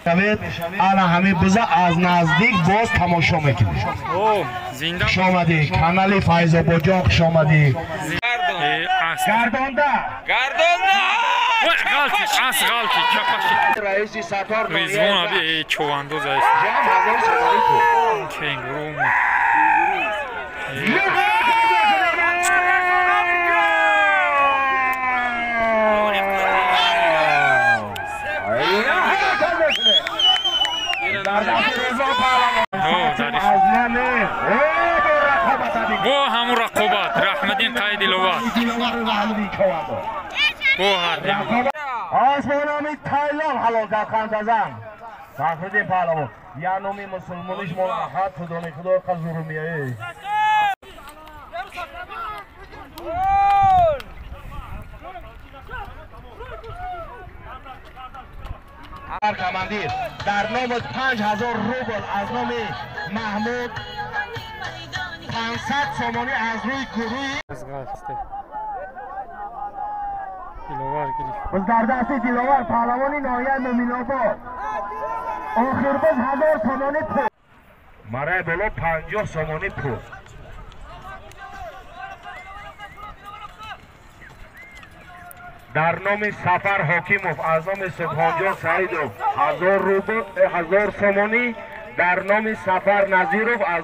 انا همه بزا از نزدیک باز تماشا میکنی. خوش آمدی کانال فیض آباد جان، خوش آمدی. گردانده غلطی از غلطی چپاشی رئیسی ستار ریزوان ابی چواندوز است کنگرو بو همون رقابت رحمدین قید لوات بو هردیم آسمانامی تایلان حلال در خاندازم فخردین پهلوان یا نومی مسلمانیش ملاحظ خدانی خدا قضور میایی کماندیر در نام 5000 روبل از نام محمود 500 سامانی از روی گروهی بز در دستی دیلوار پهلوانی ناحیه مومن‌آباد آخر باز 1000 سامانی پول مرای بالا 50 سامانی پول در نام سفر حاکموف از نام سبحانجان سعیدوف 1000 روبل 1000 سامانی در نام سفر نظیروف از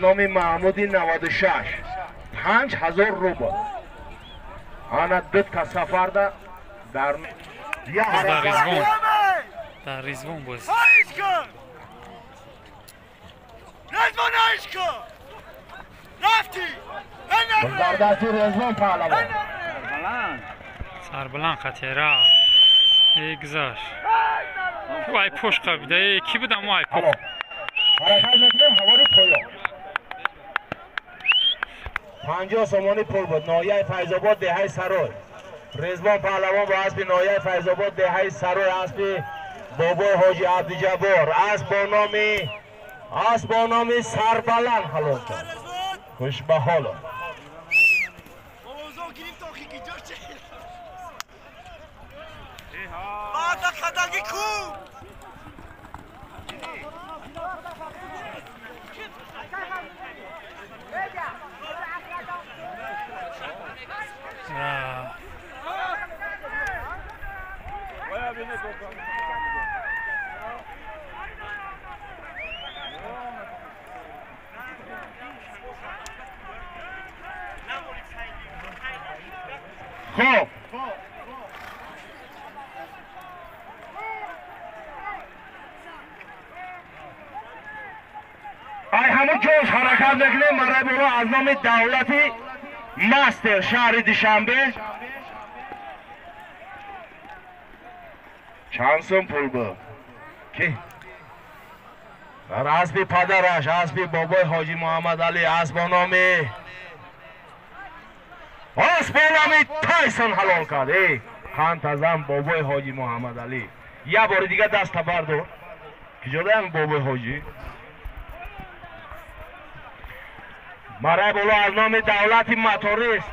نام محمودی 96 5000 روبل آن دوت کا سفر ده در ریزوان باز بردستی رزوان پهلوان سربلند خطیره گذار وای پوش قبیده کی بودم وای پوش حرکت میکنیم حوالی پویا 50 سامانی پول بود ناحیه فیض آباد دهه سرای رزوان پهلوان با اسب ناحیه فیض آباد دهه سرای اسب بابای حاجی عبدالجبار اسب با نام سربلند حلال کرد خوش به حالا خب ای همه جوش حرکت نکنیم مرای برو از نام دولتی مستر شهر دوشنبه چند سوم پول بود کی در اسب پدرش اسب بابای حاجی محمد علی اسب نامی تایسون حلال کرد خان تزم بابای حاجی محمد علی یه بار دیگه دست بردار کجا دارم بابای حاجی مرای بولو از نام دولتی مطاریست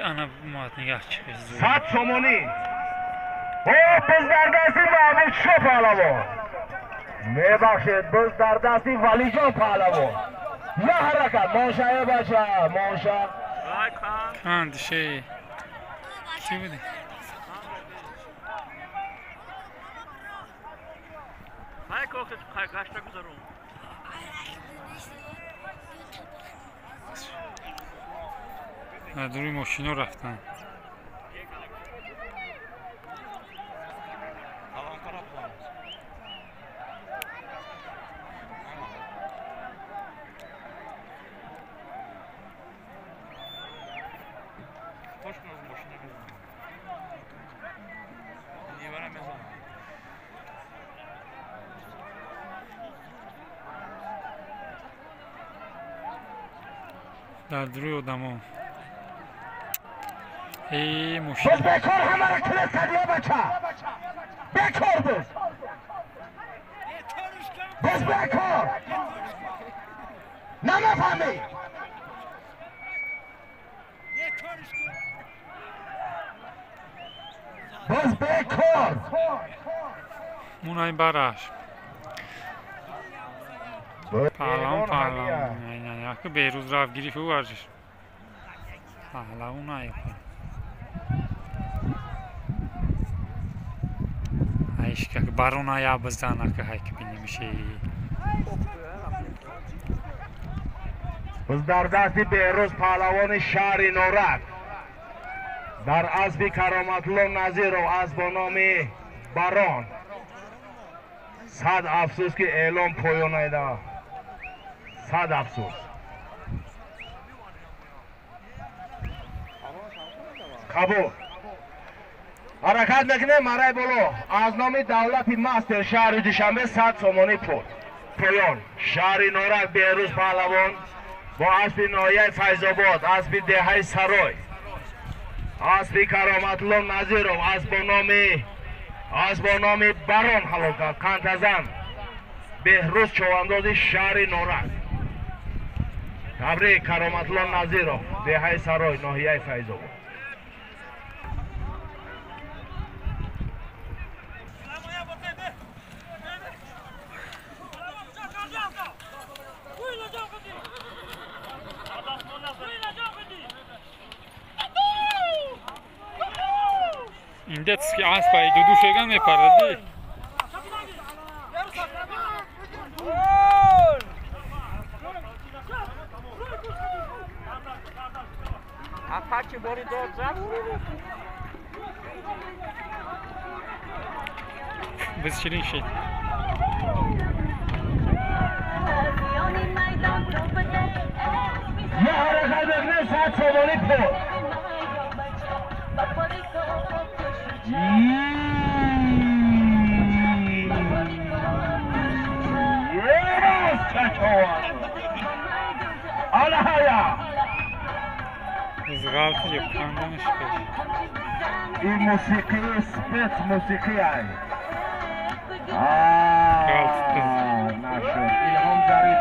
انا مات نگاه چه 100 سامانی بز در دستی محمود شو پهلوان میبخشید بز در دستی ولی جان پهلوان نه حرکت ماشا بچه ماشا کند شی چی بودی؟ های کوکت کاشتا گذارم دوری ماشینا رفتن در دروی آدم ای ماشین بس بکار همه را کلیت کردی بچه بکار بس بکار نمیفهمی باز بکار اونای براش پهلوان نه که بیروز رفت گیری فو ورزش پهلوان های ایش که بارون های بزدن که های که بینی میشه باز در دست بیروز پهلوان شهر نورک در اسب کرامتالله نظیرov از با نام باران صد افسوس که اعلام پایان ایده صد افسوس قبول حرکت میکنه مرای بولو از نام دولت مستر شهر دوشنبه 100 سومانی پول پایان شهر نورک بیروز پهلوان با اسب ناحیه فیض‌آباد اسب دهه سرای اسب کرامتالله نظیرov از با نام باران حلاکت کنتزن بهروز چوانداز شهر نورک تبریک کرامتالله نظیرov دهه سرای ناحیه فیض‌آباد این دست که اسب های دو شگان میپردی Ataque bori dod zap. Biz şirin şey. یه حرکت بکنه 100 سومانی پول Zğaltı yapılandan şükür. این موسیقی سپت موسیقی های نشد الهام ظریف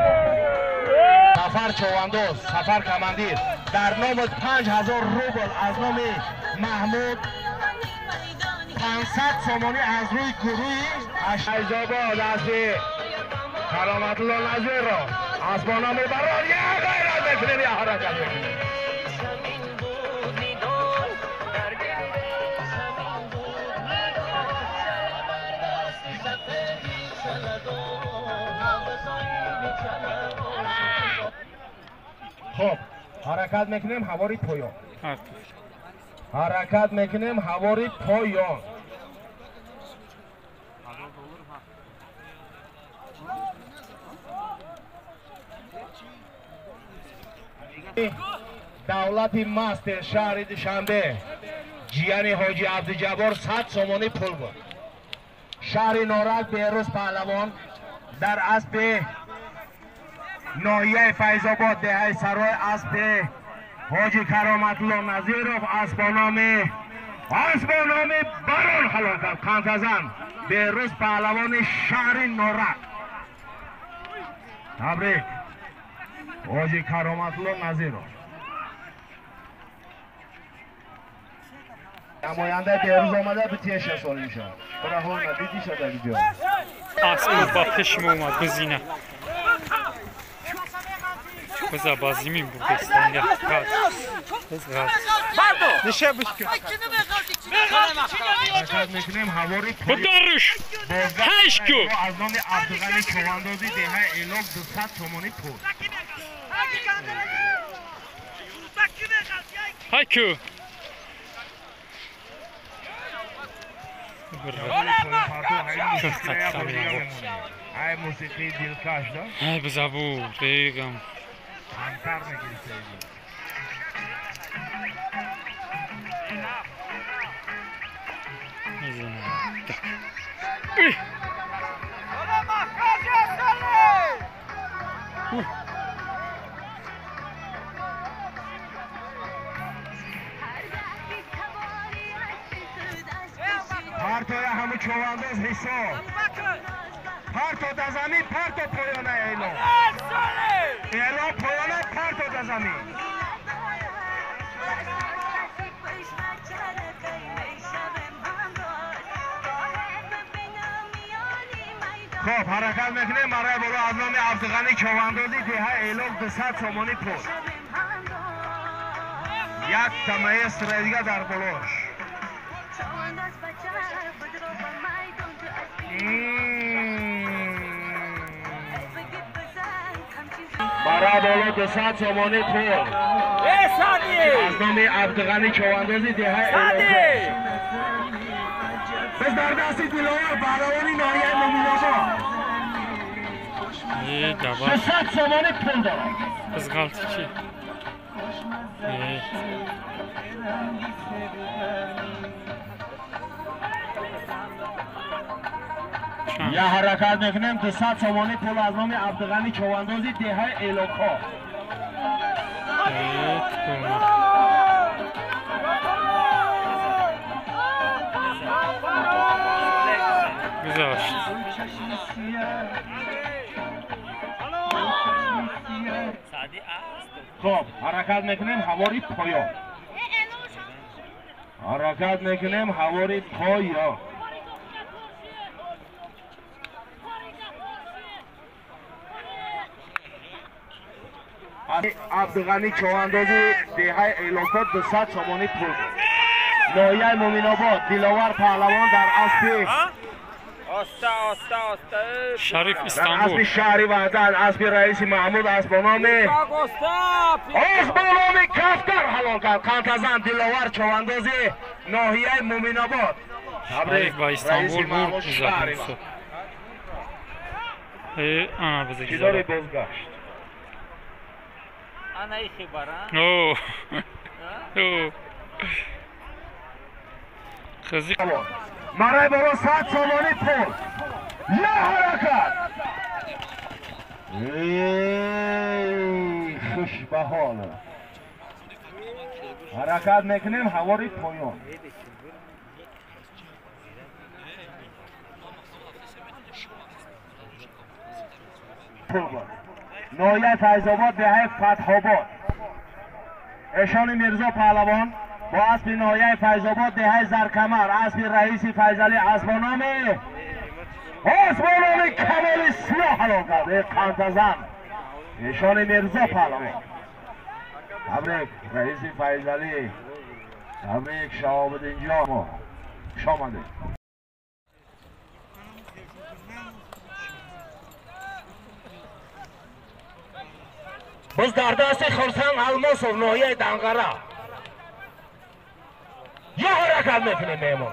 سفر چواندوز سفر کماندیر در نام 5000 روبل از نام محمود 500 سومانی از روی گروه فیض‌آباد از کرامتالله نظیرov از با نام باران یه غیرت بکنیم یه حرکت بکنیم خب حرکت میکنیم حواری پایان حرکت میکنیم حواری پایان دولت مستر شهر دوشنبه جیانی حاجی عبدالجبار 100 سومانی پول بود شهر نورک بیروز پهلوان در اسب ناحیه فیض‌آباد دهه سرای اسب حاجی کرامتالله نظیرov اسب با نام باران حلاکت کنتزن بیروز پهلوان شهر نورک تبریک حاجی کرامتالله نظیرov نماینده بیروز آمده به تیش سال میشه برای هون دیدی شده ویدیو اسب با پشم اومد بزینه بزا بازیمین بود بستانگه نشه بشکن حرکت میکنیم حواری بدارش هشکو از نام عبدالغنی چواندازی دهه ایلاک 200 تومانی پول هایکو های موسیقی دلکش دا های بزابو ریگم کمتر نگیری سیدی میزنم پرتوی همه چوانداز حساب پرتو دزمی پرتو پایانه ایلان پایانه پرتو دزمی خب حرکت میکنیم برای بالا از نام عبدالغنی چواندازی دیها ایلوک 200 تومانی پول. یک تمایز دیگه در بلوش. برای بالا 200 تومانی پول. از نام عبدالغنی چواندازی دیها ایلوک. بس در دستی دلوار برای ناحیه مومیناباد. 200 تومانی پول دارم. از غلطی چی؟ یه حرکت میکنیم 200 تومانی پول از نام عبدالغنی چواندازی دیهای ایلوکا. گذاشت. خب حرکت میکنیم حواری پایا. حرکت میکنیم حواری پایا. عبدالغنی چواندازی دیهای ایلوکا 200 تومانی پول. ناحیه مومیناباد دلاور پهلوان در اسب شریف در استانبول. اسب شهری وحدت اسب رئیس محمود اسبانامی کفتر حلال کرد. قنتزن دلاور چواندازی ناحیه مومیناباد. شریف با استانبول محمود بود. شهری آنا بذار چی داری گذارم. بازگشت؟ انا ای خبرم. اوه اوه خزی مرای برو 100 تومانی پول. یه حرکت. خوش به حال. حرکت میکنیم حواری پایان. ناحیه فیض‌آباد دهه فتح‌آباد. اشان میرزا پهلوان با اسب ناحیه فیض‌آباد دهه زرکمر اسب رئیس فیضعلی اسبانامی کمال سیاه حلال کرده. قنتزن اشان میرزا پهلوان. تبریک رئیس فیضعلی. تبریک شهاب‌الدین جان. خوش آمدید. باز در دست خرسنگ الماسov ناحیه دنقره یه حرکت میکنیم میمون.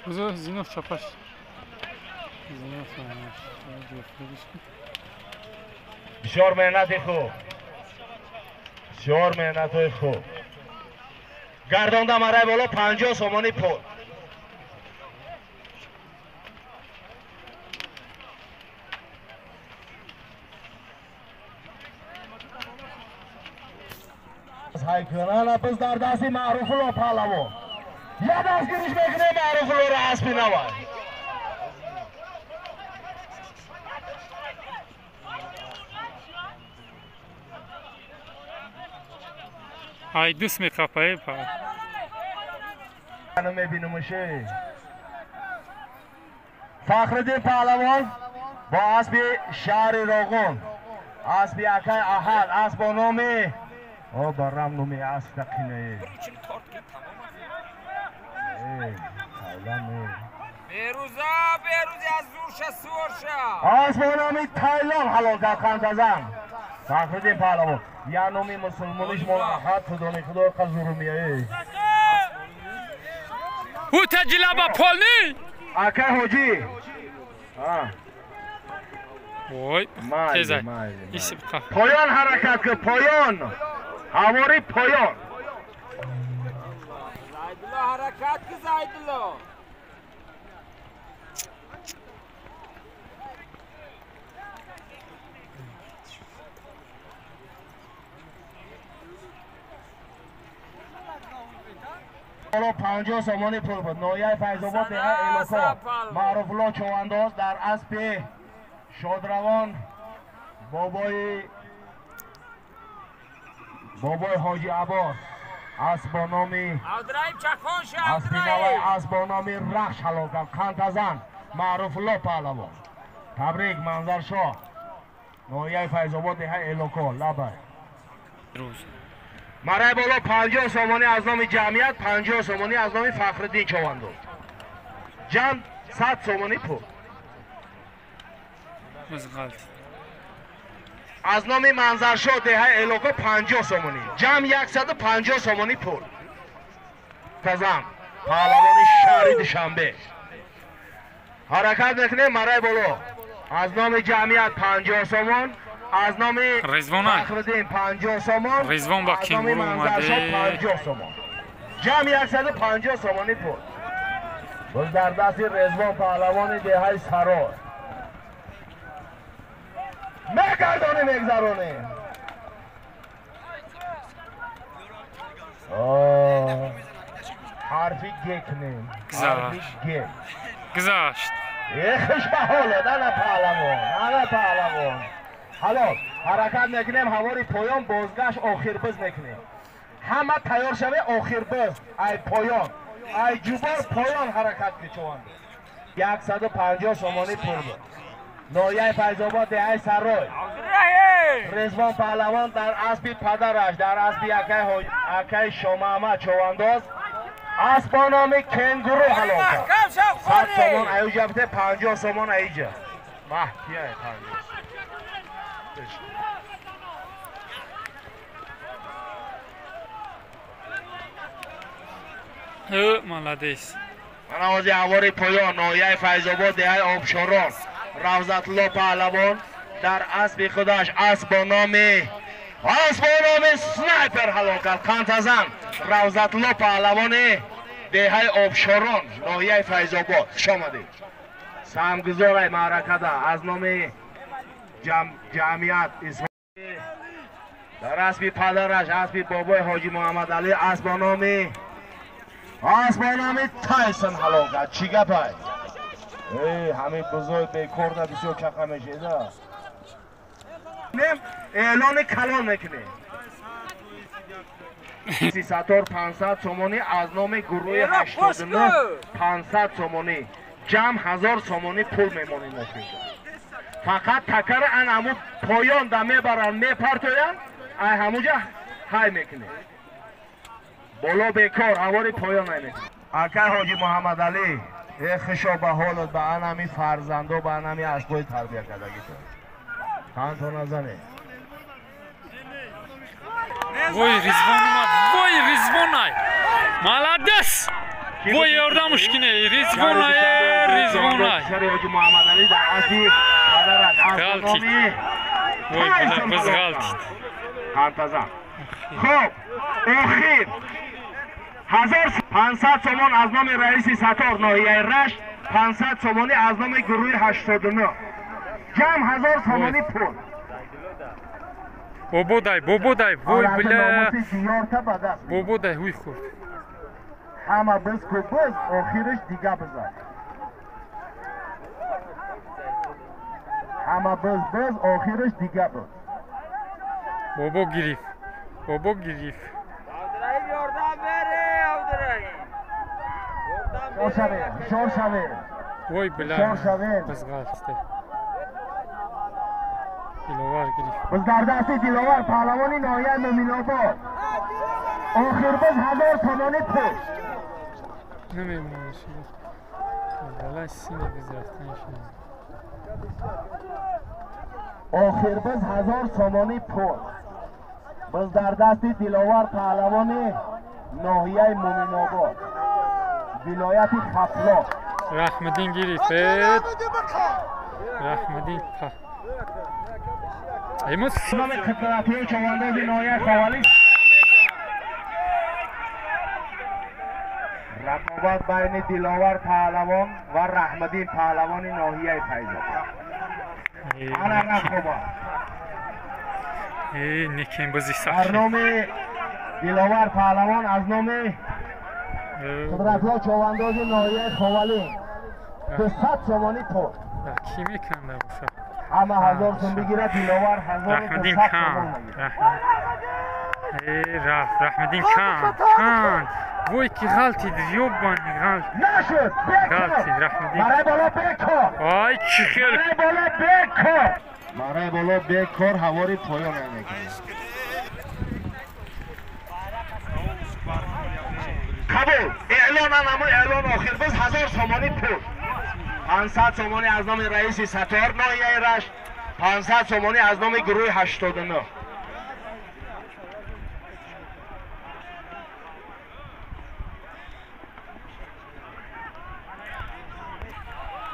بذار زینوف چپش. زینوف بسیار مهنت خوب. بسیار مهنت خوب. گردانده مرای بالا 50 تومانی پول. حیکنان پس در دستی معروف الله پهلوان. یه دست گیرش میکنه معروف الله را اسبی نواد. ای دوست میکاپه پا منو میبینمشه. فخرالدین پهلوان با اسب شهر راغون اسب اکای احد اسب با نام او برام نومی اسب تقینه بیروزی از زورش سورش. اسب با نام تایلان حلال کرد قنتزن. فخرالدین پهلوان یا نومی مسلمانیش مال احد خدانی خدا قزورومیه او تجلبه پولنی اکای حاجی. وای تیزه ایسی بکن پایان حرکت که پایان حواری پایان. زایدلو حرکت که زایدلو. بالا 50 تومانی پول بود. ناحیه فیض‌آباد دهه ایلوکا معروف الله چوانداز در اسب شادروان بابای حاجی عباس اسبانامی Avdırayım çakon اسبینوی avdırayım. اسبانامی رخش حلاکم خانتزن معروف الله پهلوان تبریک منظر شاه ناحیه فیض آباد ده الوکو لبه روز مرای بالا 50 سامانی از نام جمعیت 50 سامانی از نام فخرالدین چواندو جمع 100 سامانی پول مزغلط از نام منظرشاه ده الوکو 50 سامانی جمع 150 سامانی پول تزم پهلوان شهری دوشنبه حرکت میکنه مرای بالا از نام جمعیت 50 سامان از نام رضوان فخرالدین 50 سامان رضوان با از نام کینگورو منظرشاه اومده 50 سامان جمع 150 سامانی پول باز در دست رضوان پهلوان دهه سرار میگردانه میگذرانه حرفی گک نیم حرفی گک گذاشت خوش بحاله نه پهلوان حالا حرکت میکنیم هواری پایان بازگشت آخر بز میکنیم همه تیار شوه آخر بز ای پایان ای جوبار پایان حرکت میچوانده 150 سامانی پول بود ناحیه فیض آباد دهه سرای Avdırayım. رضوان پهلوان در اسبی پدرش در اسبی اکای شاه محمد چوانداز اسبانامی کنگورو حلاکت Kam 100 şafoni. سامان ایوجا بده 50 سامان ایجا محکیه 50 молодец من آوازی هواری پایان ناحیه فیض آباد دهه آبشاران روضت الله پهلوان در اسب خودش اسبانامی سنایپر حلاکت کانتزن روضت الله پهلوان دهه آبشاران ناحیه فیض آباد خوش آمدید سهمگزار معرکه ده از نام جمعیت اسماعیل در اسب پدرش اسب بابای حاجی محمد علی اسبانامی تایسن حلاکت چی گپای همین بزرگ بیکار ده بسیار کقه میشیده اعلان کلان میکنه 300 سامانی از نام گروه 89 500 سامانی جمع 1000 سامانی پول میمونیم فقط تکر ان همون پایان ده میبرن میپرتوین ای همونجا های میکنه بالا بیکار هواری پایان نمیکنه اکر حاجی محمد علی خشا به حالت به انمی فرزندو به انمی اسبای تربیه کردگی تو خان تو نزنه وای رضوان اومد وای رضوان ای молодец وای یاردمش کنه رضوان ای شهر حاجی محمد علی در اصلی پدرک اسبانامی وای بز غلطید خانتزم خب اخیر 1500 سامان از نام رئیس ستار ناحیه رشت 500 سامانی از نام گروه 89 جمع 1000 سامانی پول بابودای وای بله زیارته به دست بابودای هوی خورد همه بز که بز آخرش دیگه بزن همه بز آخرش دیگه بز بابا گریف Avdırayım yordan beri avdırayım. شور شوه وای بله شور شوه بز غلطید دلوار گریف بز در دست دلاور پهلوانی ناحیه مومن آباد آخر بز 1000 سامانی پول نمیمونه شده بله سینه بز رفتن شده آخر بز 1000 سامانی پول بز در دست دلاور پهلوانی ناحیه مومن آباد ولایت خفلاق رحمدین گریفت رحمدین پا ایموس نام خطراتی چوانداز ناحیه خوالی رقابت بین دلاور پهلوان و رحمدین پهلوان ناحیه فیض آباد رقابت نیکین بازی در سخت نام دلاور پهلوان از نام خطراتی چوانداز ناحیه خوالی 200 سامانی پول کی میکنه باشد اما 1000 سوم بگیره دیلوار 1000 رحمدین سوم کان بگیره. رفت رحمدین کان وای که غلطی دیوب بانی غلط نشد غلطی بکن رحمدین مرای بالا بکن آی چی خیلی مرای بالا بکن مرای بالا بکن هواری پایان نمیکنه قبول اعلان هم اعلان آخر بس 1000 سومانی پول 500 سومانی از نام رئیس ستار ناحیه رشت 500 سومانی از نام گروه 89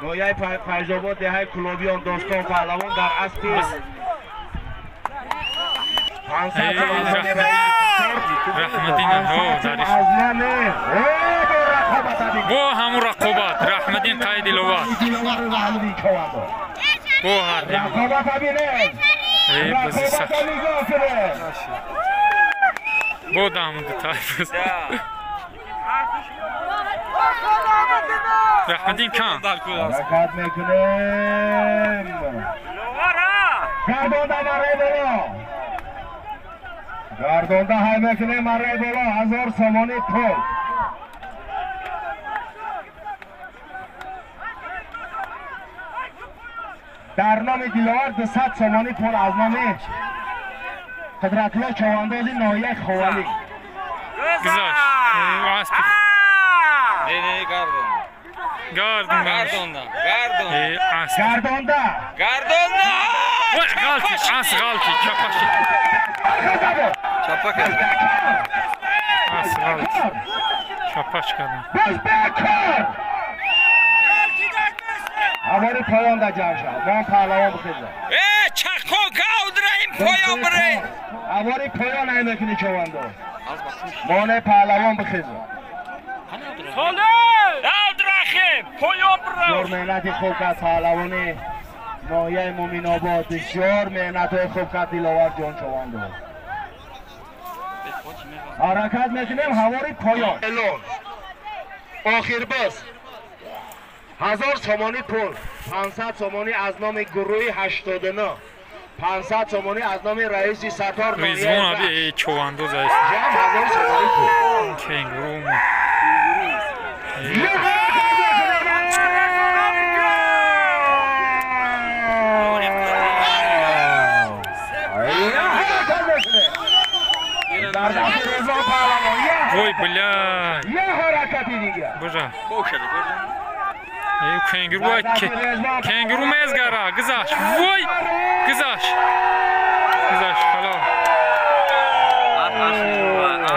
ناحیه فیض‌آباد دهه کلابیان داستان پهلوان در اسب 500 سومانی رحمدین با همون رقابت رحمدین قاید لوا با هر رقابت ببینید بازی سخت با دامون تایف رحمدین کان حرکت میکنیم گردونده مرای بالا گردونده های میکنیم مرای بالا 1000 سومانی پول در نام دیلوار 200 سومانی پول از نام قدرت‌الله چوانداز ناحیه خوالی گذاشت واسپی گاردون گردونده غلطی اس غلطی چپاشی اس غلطی چپاش کردم باز بکن هواری پایان در جمع شد ما پهلوان بخیزم چکو گاود رحیم پایان بره هواری پایان نمیکنی چوانده مانه پهلوان بخیزم ساله گاود رحیم پایان بسیار بره مهنتی خوب کرد پهلوانی ناحیه مومین آباد بسیار مهنت خوب کرد دیلوار جان چوانده حرکت میکنیم هواری پایان آخر بس 1000 سومانی پول 500 سومانی از نام گروه 89 500 سومانی از نام رئیس ستار ریزوان ابی چواندوز است جمع 1000 سومانی پول کنگرو وای بلا یه حرکتی دیگه بجا کنگرو کنگرو مزگره گذاش وای گذاش خلاص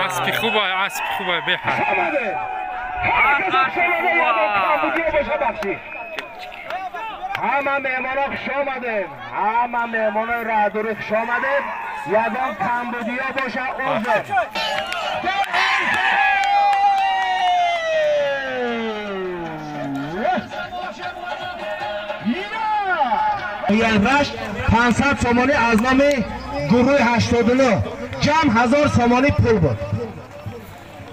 اسبی خوبه بحر همه مهمان ها خوش آمدیم همه مهمان های رهدوری خوش آمدیم یکان کمبودیا باشه اوزر رشت 500 سومانی از نام گروه 89 جمع 1000 سومانی پول بود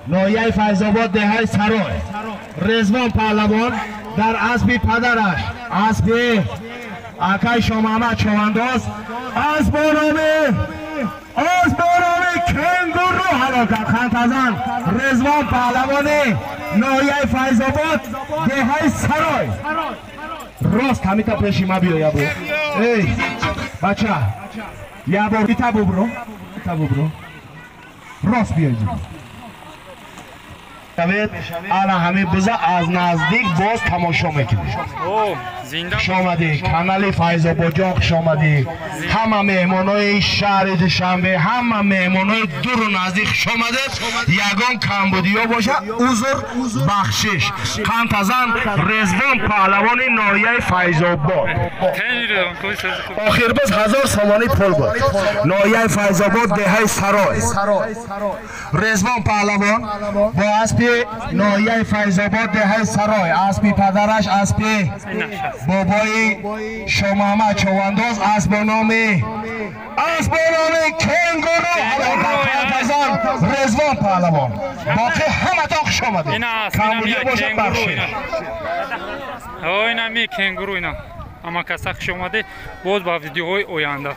ناحیه فیض‌آباد دهه سرای رضوان پهلوان در اسب پدرش اسب اکای شامحمد چوانداز از بانامه کنگورو حلاکت خانتزن رضوان پهلوانی ناحیه فیض‌آباد دهه سرای راست همی تا پیشی ما بیا یابو ای بچه یابو بیتابو برو راست بیا اینجا الان همه بزا از نزدیک باز تماشا میکنی خوش آمدی کانال فیض‌آباد جان خوش آمدی همه مهمانای شهر دوشنبه همه مهمانای دور و نزدیک خوش آمده یگان کمبودیا باشه عذر بخشش قنتزن رضوان پهلوان ناحیه فیض‌آباد آخر بس 1000 سومانی پول بود ناحیه فیض‌آباد دهه سرای رضوان پهلوان با اسب ناحیه فیض‌آباد دهه سرای اسب پدرش اسب بابای شامحمد چوانداز اسب نام کنگورو رضوان پهلوان باقی همه تا خوش آمده کمبودیا باشه بخشی اینا می کنگورو اینا اما کسا خوش اومده باز با ویدیوهای آینده